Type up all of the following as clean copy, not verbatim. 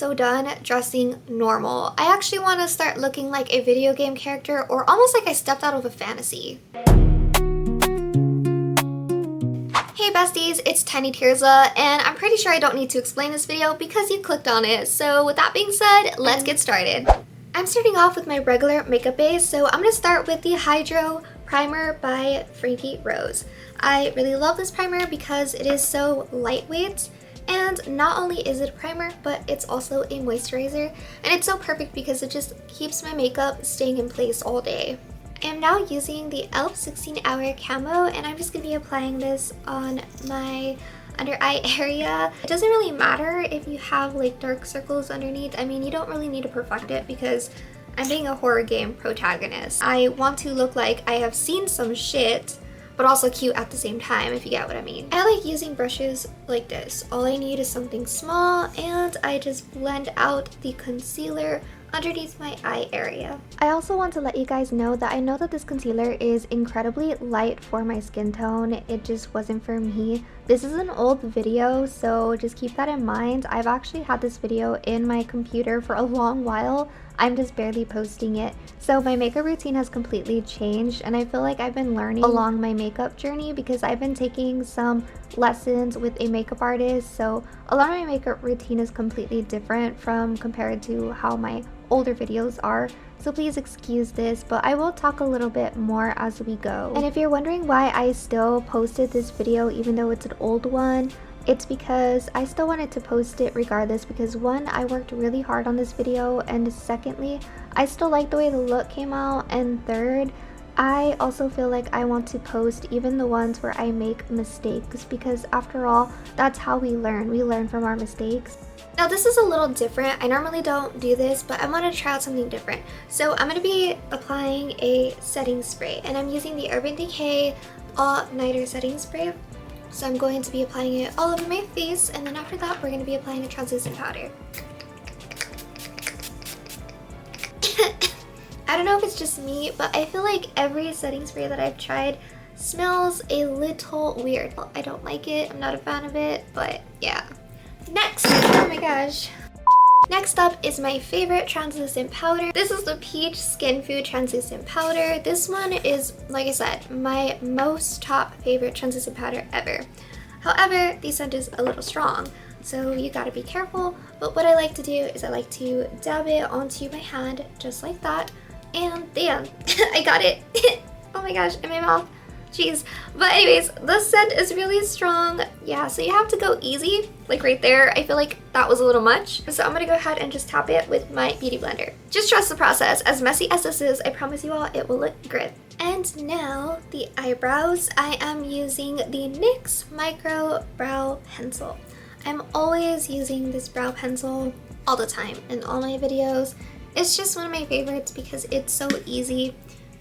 so done dressing normal. I actually want to start looking like a video game character, or almost like I stepped out of a fantasy. Hey besties, it's Tiny Tirza, and I'm pretty sure I don't need to explain this video because you clicked on it. So with that being said, let's get started. I'm starting off with my regular makeup base, so I'm going to start with the Hydro Primer by Frankie Rose. I really love this primer because it is so lightweight, and not only is it a primer, but it's also a moisturizer, and it's so perfect because it just keeps my makeup staying in place all day. I am now using the e.l.f. 16 Hour Camo, and I'm just going to be applying this on my under eye area. It doesn't really matter if you have like dark circles underneath. I mean, you don't really need to perfect it because I'm being a horror game protagonist. I want to look like I have seen some shit, but also cute at the same time, if you get what I mean. I like using brushes like this. All I need is something small, and I just blend out the concealer underneath my eye area. I also want to let you guys know that I know that this concealer is incredibly light for my skin tone. It just wasn't for me. This is an old video, so just keep that in mind. I've actually had this video in my computer for a long while. I'm just barely posting it. So my makeup routine has completely changed, and I feel like I've been learning along my makeup journey because I've been taking some lessons with a makeup artist. So a lot of my makeup routine is completely different from compared to how my older videos are. So please excuse this, but I will talk a little bit more as we go. And if you're wondering why I still posted this video even though it's an old one, it's because I still wanted to post it regardless, because one, I worked really hard on this video, and secondly, I still like the way the look came out, and third, I also feel like I want to post even the ones where I make mistakes, because after all, that's how we learn. We learn from our mistakes. Now this is a little different. I normally don't do this, but I want to try out something different. So I'm going to be applying a setting spray, and I'm using the Urban Decay All Nighter Setting Spray. So I'm going to be applying it all over my face, and then after that we're going to be applying a translucent powder. I don't know if it's just me, but I feel like every setting spray that I've tried smells a little weird. Well, I don't like it. I'm not a fan of it, but yeah. Next, oh my gosh. Next up is my favorite translucent powder. This is the Peach Skin Food Translucent Powder. This one is, like I said, my most top favorite translucent powder ever. However, the scent is a little strong, so you gotta be careful. But what I like to do is I like to dab it onto my hand just like that. And damn, I got it. Oh my gosh, in my mouth. Jeez. But anyways, the scent is really strong. Yeah, so you have to go easy, like right there. I feel like that was a little much. So I'm gonna go ahead and just tap it with my beauty blender. Just trust the process. As messy as this is, I promise you all it will look good. And now the eyebrows. I am using the NYX Micro Brow Pencil. I'm always using this brow pencil all the time in all my videos. It's just one of my favorites because it's so easy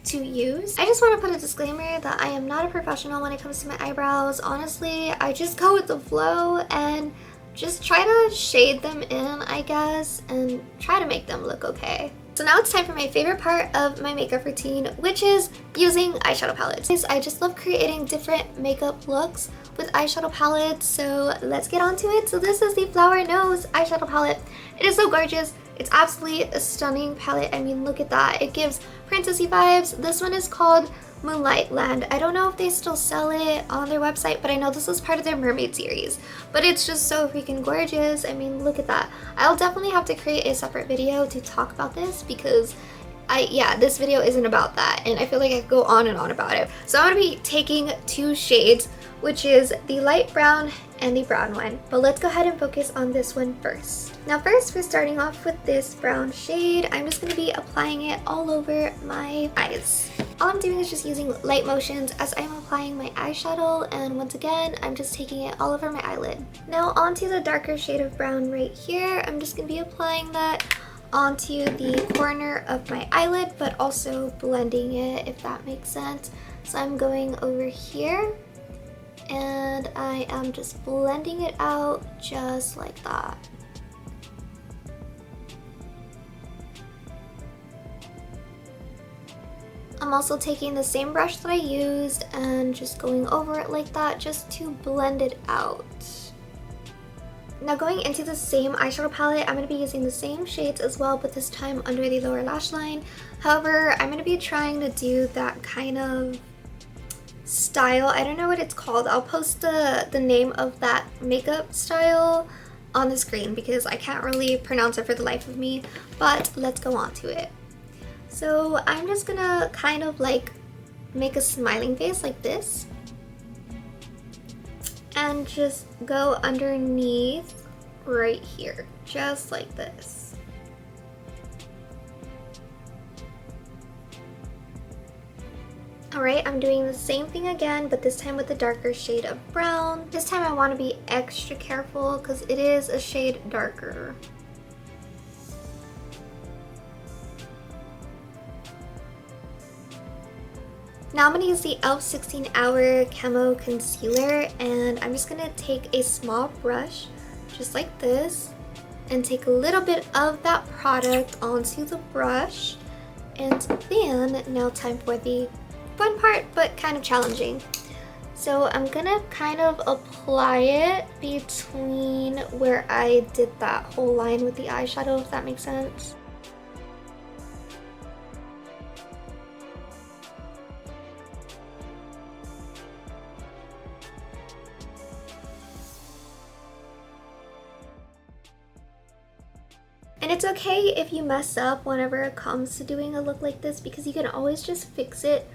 to use. I just want to put a disclaimer that I am not a professional when it comes to my eyebrows. Honestly, I just go with the flow and just try to shade them in, I guess, and try to make them look okay. So now it's time for my favorite part of my makeup routine, which is using eyeshadow palettes. I just love creating different makeup looks with eyeshadow palettes, so let's get on to it. So this is the Flower Nose eyeshadow palette. It is so gorgeous. It's absolutely a stunning palette. I mean, look at that. It gives princessy vibes. This one is called Moonlight Land. I don't know if they still sell it on their website, but I know this is part of their mermaid series. But it's just so freaking gorgeous. I mean, look at that. I'll definitely have to create a separate video to talk about this because this video isn't about that, and I feel like I could go on and on about it. So I'm gonna be taking two shades, which is the light brown and the brown one. But let's go ahead and focus on this one first. Now first, we're starting off with this brown shade. I'm just going to be applying it all over my eyes. All I'm doing is just using light motions as I'm applying my eyeshadow, and once again, I'm just taking it all over my eyelid. Now onto the darker shade of brown right here. I'm just going to be applying that onto the corner of my eyelid, but also blending it, if that makes sense. So I'm going over here, and I am just blending it out just like that. I'm also taking the same brush that I used and just going over it like that just to blend it out. Now going into the same eyeshadow palette, I'm going to be using the same shades as well, but this time under the lower lash line. However, I'm going to be trying to do that kind of style. I don't know what it's called. I'll post the name of that makeup style on the screen because I can't really pronounce it for the life of me, but let's go on to it. So I'm just going to kind of like make a smiling face like this. And just go underneath right here, just like this. Alright, I'm doing the same thing again, but this time with a darker shade of brown. This time I want to be extra careful because it is a shade darker. Now I'm going to use the e.l.f. 16 Hour Camo Concealer, and I'm just going to take a small brush, just like this, and take a little bit of that product onto the brush. And then, now time for the fun part, but kind of challenging. So I'm going to kind of apply it between where I did that whole line with the eyeshadow, if that makes sense. And it's okay if you mess up whenever it comes to doing a look like this because you can always just fix it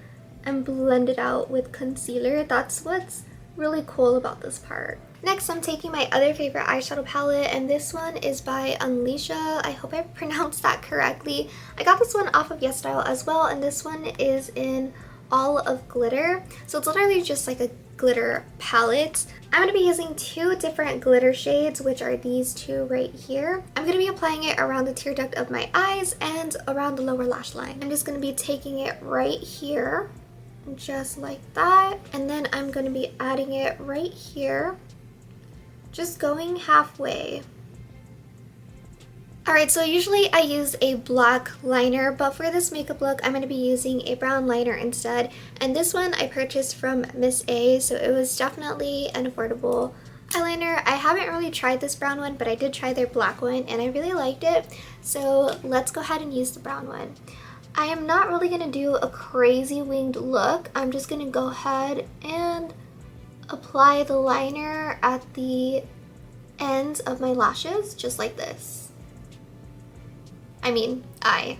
and blend it out with concealer. That's what's really cool about this part. Next, I'm taking my other favorite eyeshadow palette, and this one is by Unleasha. I hope I pronounced that correctly. I got this one off of YesStyle as well, and this one is in all of glitter. So it's literally just like a glitter palette. I'm going to be using two different glitter shades, which are these two right here. I'm going to be applying it around the tear duct of my eyes and around the lower lash line. I'm just going to be taking it right here, just like that. And then I'm going to be adding it right here, just going halfway. Alright, so usually I use a black liner, but for this makeup look, I'm going to be using a brown liner instead. And this one I purchased from Miss A, so it was definitely an affordable eyeliner. I haven't really tried this brown one, but I did try their black one, and I really liked it. So let's go ahead and use the brown one. I am not really going to do a crazy winged look. I'm just going to go ahead and apply the liner at the ends of my lashes, just like this. I mean, eye.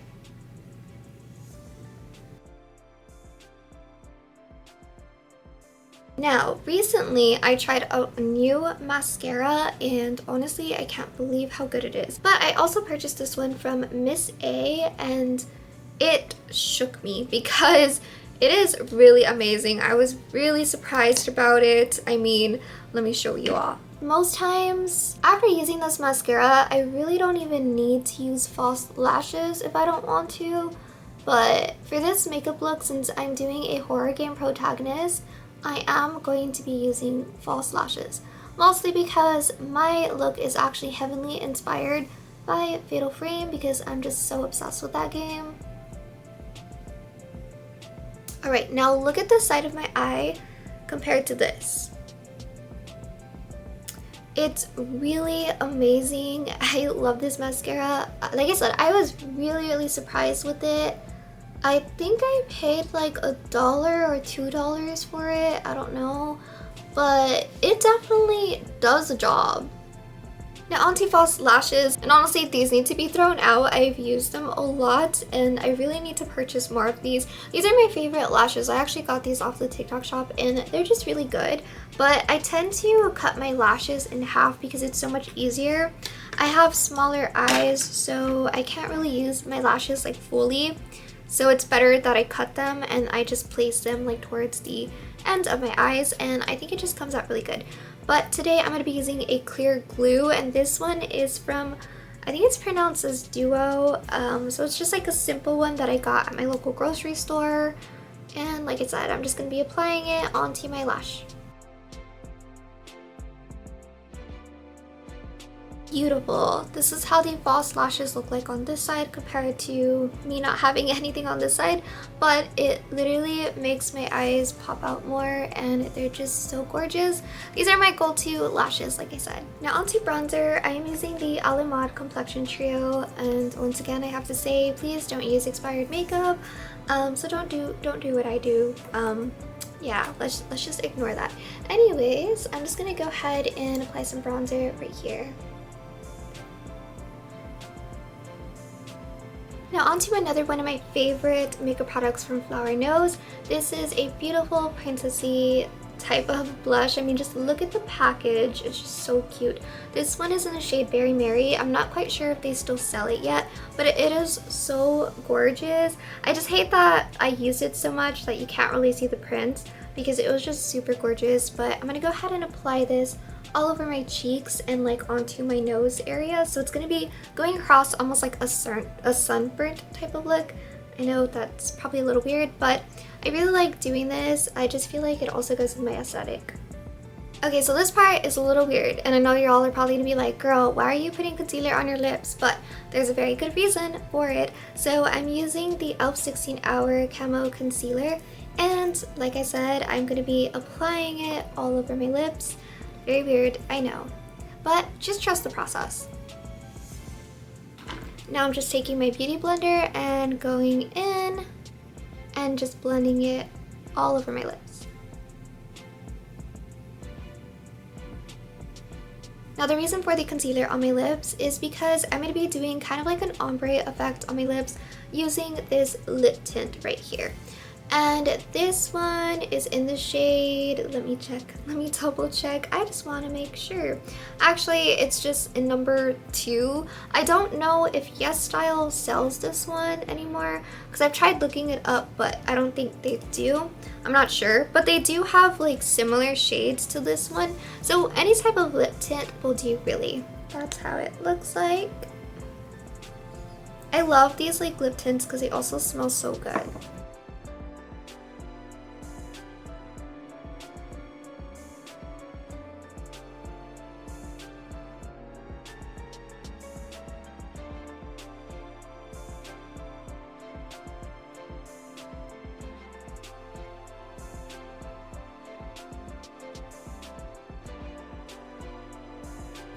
Now, recently I tried out a new mascara, and honestly, I can't believe how good it is. But I also purchased this one from Miss A, and it shook me because it is really amazing. I was really surprised about it. I mean, let me show you all. Most times, after using this mascara, I really don't even need to use false lashes if I don't want to. But for this makeup look, since I'm doing a horror game Protagonist, I am going to be using false lashes. Mostly because my look is actually heavily inspired by Fatal Frame because I'm just so obsessed with that game. Alright, now look at the side of my eye compared to this. It's really amazing. I love this mascara. Like I said, I was really surprised with it. I think I paid like $1 or $2 for it. I don't know. But it definitely does the job. Now onto false lashes, and honestly these need to be thrown out. I've used them a lot and I really need to purchase more of these. These are my favorite lashes. I actually got these off the TikTok shop and they're just really good. But I tend to cut my lashes in half because it's so much easier. I have smaller eyes, so I can't really use my lashes like fully. So it's better that I cut them and I just place them like towards the end of my eyes, and I think it just comes out really good. But today I'm going to be using a clear glue, and this one is from, I think it's pronounced as Duo. So it's just like a simple one that I got at my local grocery store. And like I said, I'm just going to be applying it onto my lash. beautiful. This is how the false lashes look like on this side compared to me not having anything on this side, but it literally makes my eyes pop out more and they're just so gorgeous. These are my go-to lashes, like I said. Now onto bronzer. I am using the Alamod Complexion Trio, and once again I have to say, please don't use expired makeup. So don't do what I do. Yeah, let's just ignore that. Anyways, I'm just gonna go ahead and apply some bronzer right here. Now onto another one of my favorite makeup products from Flower & Nose. This is a beautiful princessy type of blush. I mean, just look at the package. It's just so cute. This one is in the shade Berry Mary. I'm not quite sure if they still sell it yet, but it is so gorgeous. I just hate that I used it so much that you can't really see the print because it was just super gorgeous. But I'm gonna go ahead and apply this all over my cheeks and like onto my nose area. So it's gonna be going across almost like a sunburnt type of look. I know that's probably a little weird, but I really like doing this. I just feel like it also goes with my aesthetic. Okay, so this part is a little weird, and I know y'all are probably gonna be like, girl, why are you putting concealer on your lips? But there's a very good reason for it. So I'm using the e.l.f. 16 Hour Camo Concealer, and like I said, I'm gonna be applying it all over my lips. Very weird, I know, but just trust the process. Now I'm just taking my beauty blender and going in and just blending it all over my lips. Now the reason for the concealer on my lips is because I'm going to be doing kind of like an ombre effect on my lips using this lip tint right here. And this one is in the shade, let me double check. I just want to make sure. Actually, it's just in number 2. I don't know if YesStyle sells this one anymore because I've tried looking it up, but I don't think they do. I'm not sure, but they do have like similar shades to this one. So any type of lip tint will do really. That's how it looks like. I love these like lip tints because they also smell so good.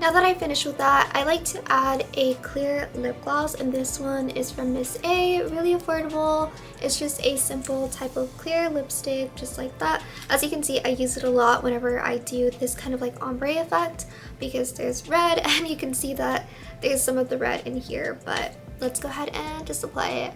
Now that I finished with that, I like to add a clear lip gloss, and this one is from Miss A, really affordable. It's just a simple type of clear lipstick, just like that. As you can see, I use it a lot whenever I do this kind of like ombre effect because there's red, and you can see that there's some of the red in here, but let's go ahead and just apply it.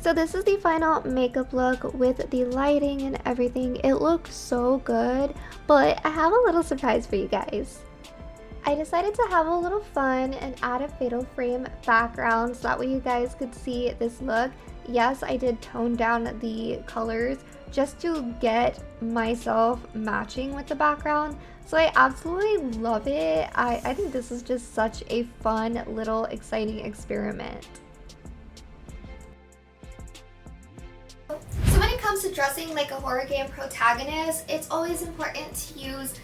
So this is the final makeup look with the lighting and everything. It looks so good, but I have a little surprise for you guys. I decided to have a little fun and add a fatal frame background so that way you guys could see this look. Yes, I did tone down the colors just to get myself matching with the background. So I absolutely love it. I think this is just such a fun little exciting experiment. So when it comes to dressing like a horror game protagonist, it's always important to use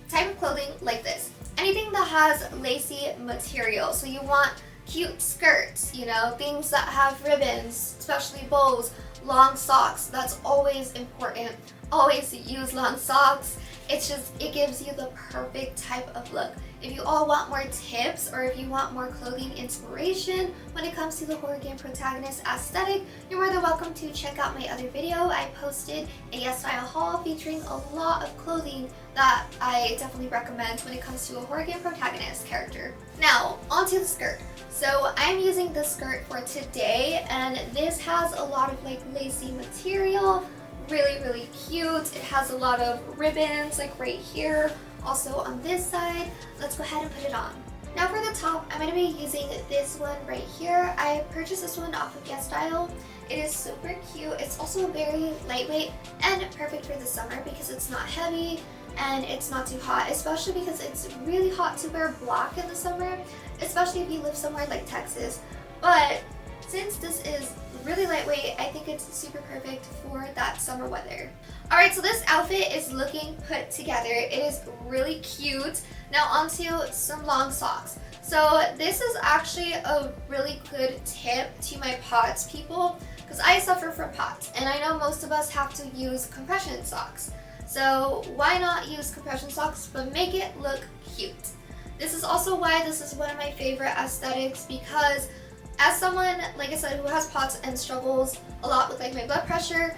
type of clothing like this. Anything that has lacy material. So you want cute skirts, you know, things that have ribbons, especially bows, long socks. That's always important. Always use long socks. It gives you the perfect type of look. If you all want more tips or if you want more clothing inspiration when it comes to the horror game protagonist aesthetic, you're more than welcome to check out my other video. I posted a YesStyle haul featuring a lot of clothing that I definitely recommend when it comes to a horror game protagonist character. Now, onto the skirt. So I'm using this skirt for today, and this has a lot of like lacy material. Really cute. It has a lot of ribbons like right here, also on this side. Let's go ahead and put it on. Now for the top, I'm going to be using this one right here. I purchased this one off of YesStyle. It is super cute. It's also very lightweight and perfect for the summer because it's not heavy and it's not too hot, especially because it's really hot to wear black in the summer, especially if you live somewhere like Texas. But since this is really lightweight, I think it's super perfect for that summer weather. Alright, so this outfit is looking put together. It is really cute. Now onto some long socks. So this is actually a really good tip to my POTS people because I suffer from POTS and I know most of us have to use compression socks. So why not use compression socks but make it look cute? This is also why this is one of my favorite aesthetics because as someone, like I said, who has POTS and struggles a lot with like my blood pressure,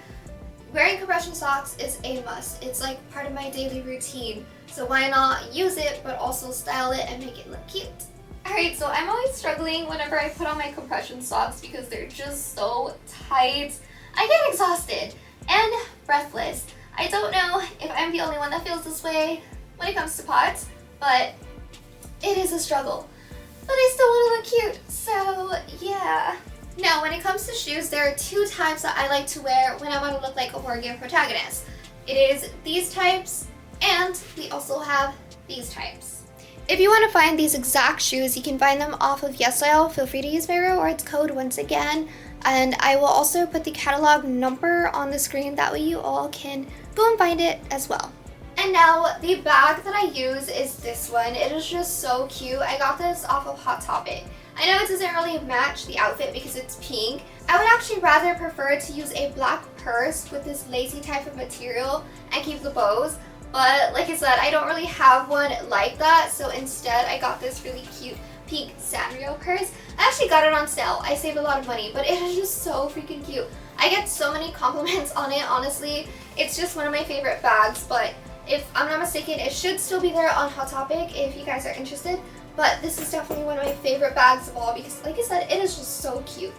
wearing compression socks is a must. It's like part of my daily routine. So why not use it but also style it and make it look cute? Alright, so I'm always struggling whenever I put on my compression socks because they're just so tight. I get exhausted and breathless. I don't know if I'm the only one that feels this way when it comes to POTS, but it is a struggle. But I still want to look cute, so yeah. Now, when it comes to shoes, there are two types that I like to wear when I want to look like a horror game protagonist. It is these types, and we also have these types. If you want to find these exact shoes, you can find them off of YesStyle. Feel free to use my rewards code once again. And I will also put the catalog number on the screen, that way you all can go and find it as well. And now, the bag that I use is this one. It is just so cute. I got this off of Hot Topic. I know it doesn't really match the outfit because it's pink. I would actually rather prefer to use a black purse with this lacy type of material and keep the bows. But like I said, I don't really have one like that, so instead I got this really cute pink Sanrio purse. I actually got it on sale. I saved a lot of money, but it is just so freaking cute. I get so many compliments on it, honestly. It's just one of my favorite bags, but if I'm not mistaken, it should still be there on Hot Topic if you guys are interested. But this is definitely one of my favorite bags of all because, like I said, it is just so cute.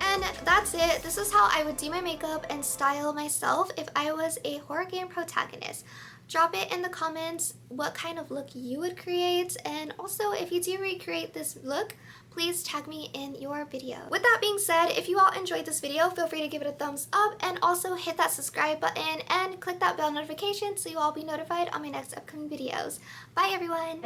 And that's it. This is how I would do my makeup and style myself if I was a horror game protagonist. Drop it in the comments what kind of look you would create, and also if you do recreate this look, please tag me in your video. With that being said, if you all enjoyed this video, feel free to give it a thumbs up and also hit that subscribe button and click that bell notification so you all be notified on my next upcoming videos. Bye everyone!